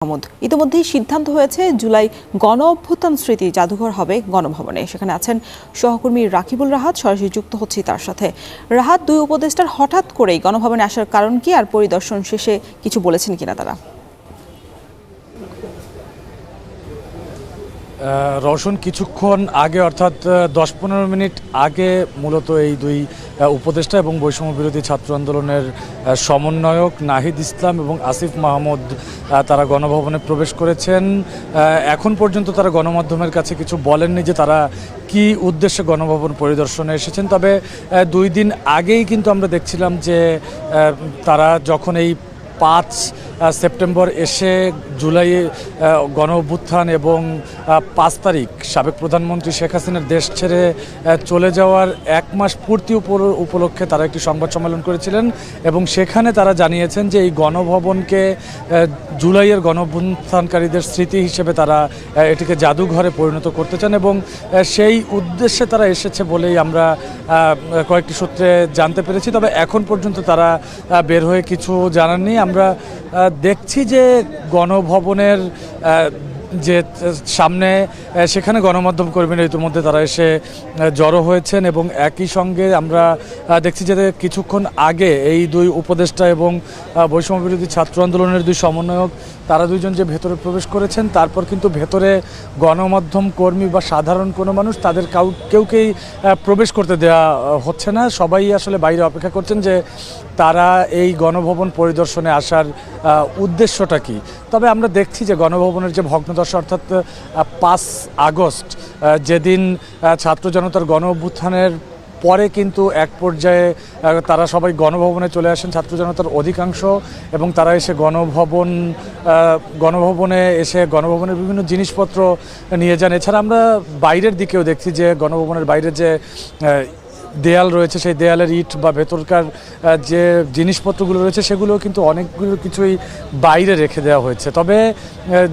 মাহমুদ। ইতিমধ্যেই সিদ্ধান্ত হয়েছে জুলাই গণ অভ্যুত্থান স্মৃতি জাদুঘর হবে গণভবনে। সেখানে আছেন সহকর্মী রাকিবুল রাহাত, সরাসরি যুক্ত হচ্ছি তার সাথে। রাহাত, দুই উপদেষ্টার হঠাৎ করেই গণভবনে আসার কারণ কি, আর পরিদর্শন শেষে কিছু বলেছেন কিনা তারা? রওশন, কিছুক্ষণ আগে অর্থাৎ 10-15 মিনিট আগে মূলত এই দুই উপদেষ্টা এবং বৈষম্য বিরোধী ছাত্র আন্দোলনের সমন্বয়ক নাহিদ ইসলাম এবং আসিফ মাহমুদ তারা গণভবনে প্রবেশ করেছেন। এখন পর্যন্ত তারা গণমাধ্যমের কাছে কিছু বলেননি যে তারা কি উদ্দেশ্যে গণভবন পরিদর্শনে এসেছেন। তবে 2 দিন আগেই কিন্তু আমরা দেখছিলাম যে তারা যখন এই 5 সেপ্টেম্বর এসে জুলাই গণ অভ্যুত্থান এবং 5 তারিখ সাবেক প্রধানমন্ত্রী শেখ হাসিনার দেশ ছেড়ে চলে যাওয়ার 1 মাস পূর্তি উপলক্ষে তারা একটি সংবাদ সম্মেলন করেছিলেন এবং সেখানে তারা জানিয়েছেন যে এই গণভবনকে জুলাইয়ের গণ অভ্যুত্থানকারীদের স্মৃতি হিসেবে তারা এটিকে জাদুঘরে পরিণত করতে চান এবং সেই উদ্দেশ্যে তারা এসেছে বলেই আমরা কয়েকটি সূত্রে জানতে পেরেছি। তবে এখন পর্যন্ত তারা বের হয়ে কিছু জানাননি। আমরা দেখছি যে গণভবনের যে সামনে সেখানে গণমাধ্যম কর্মীরা ইতিমধ্যে তারা এসে জড়ো হয়েছেন এবং একই সঙ্গে আমরা দেখছি যে কিছুক্ষণ আগে এই দুই উপদেষ্টা এবং বৈষম্য বিরোধী ছাত্র আন্দোলনের দুই সমন্বয়ক তারা দুইজন যে ভেতরে প্রবেশ করেছেন, তারপর কিন্তু ভেতরে গণমাধ্যম কর্মী বা সাধারণ কোনো মানুষ তাদের কেউকেই প্রবেশ করতে দেওয়া হচ্ছে না। সবাই আসলে বাইরে অপেক্ষা করছেন যে তারা এই গণভবন পরিদর্শনে আসার উদ্দেশ্যটা কি। তবে আমরা দেখছি যে গণভবনের যে ভগ্নদশা, অর্থাৎ 5 আগস্ট যেদিন ছাত্র জনতার গণ অভ্যুত্থানের পরে কিন্তু এক পর্যায়ে তারা সবাই গণভবনে চলে আসেন, ছাত্র জনতার অধিকাংশ, এবং তারা এসে গণভবনে এসে গণভবনের বিভিন্ন জিনিসপত্র নিয়ে যান। এছাড়া আমরা বাইরের দিকেও দেখছি যে গণভবনের বাইরে যে দেয়াল রয়েছে, সেই দেয়ালের ইট বা ভেতরকার যে জিনিসপত্রগুলো রয়েছে সেগুলোও কিন্তু অনেকগুলো কিছুই বাইরে রেখে দেওয়া হয়েছে। তবে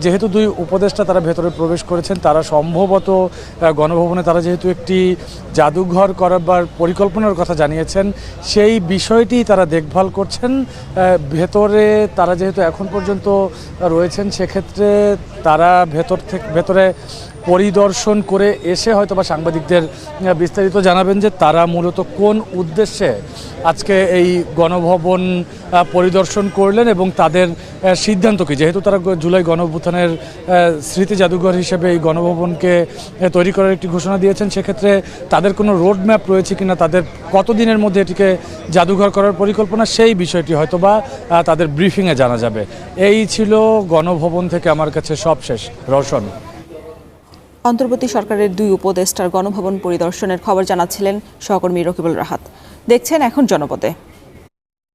যেহেতু দুই উপদেষ্টা তারা ভেতরে প্রবেশ করেছেন, তারা সম্ভবত গণভবনে তারা যেহেতু একটি জাদুঘর করার পরিকল্পনার কথা জানিয়েছেন, সেই বিষয়টি তারা দেখভাল করছেন। ভেতরে তারা যেহেতু এখন পর্যন্ত রয়েছেন, সেক্ষেত্রে তারা ভেতরে পরিদর্শন করে এসে হয়তো বা সাংবাদিকদের বিস্তারিত জানাবেন যে তারা মূলত কোন উদ্দেশ্যে আজকে এই গণভবন পরিদর্শন করলেন এবং তাদের সিদ্ধান্ত কী। যেহেতু তারা জুলাই গণ অভ্যুত্থানের স্মৃতি জাদুঘর হিসেবে এই গণভবনকে তৈরি করার একটি ঘোষণা দিয়েছেন, সেক্ষেত্রে তাদের কোনো রোড ম্যাপ রয়েছে কিনা, তাদের কতদিনের মধ্যে এটিকে জাদুঘর করার পরিকল্পনা, সেই বিষয়টি হয়তো বা তাদের ব্রিফিংয়ে জানা যাবে। এই ছিল গণভবন থেকে আমার কাছে সবশেষ। রওশন। অন্তর্বর্তী সরকারের দুই উপদেষ্টার গণভবন পরিদর্শনের খবর জানাচ্ছিলেন সহকর্মী রাকিবুল রাহাত। দেখছেন এখন জনপদে।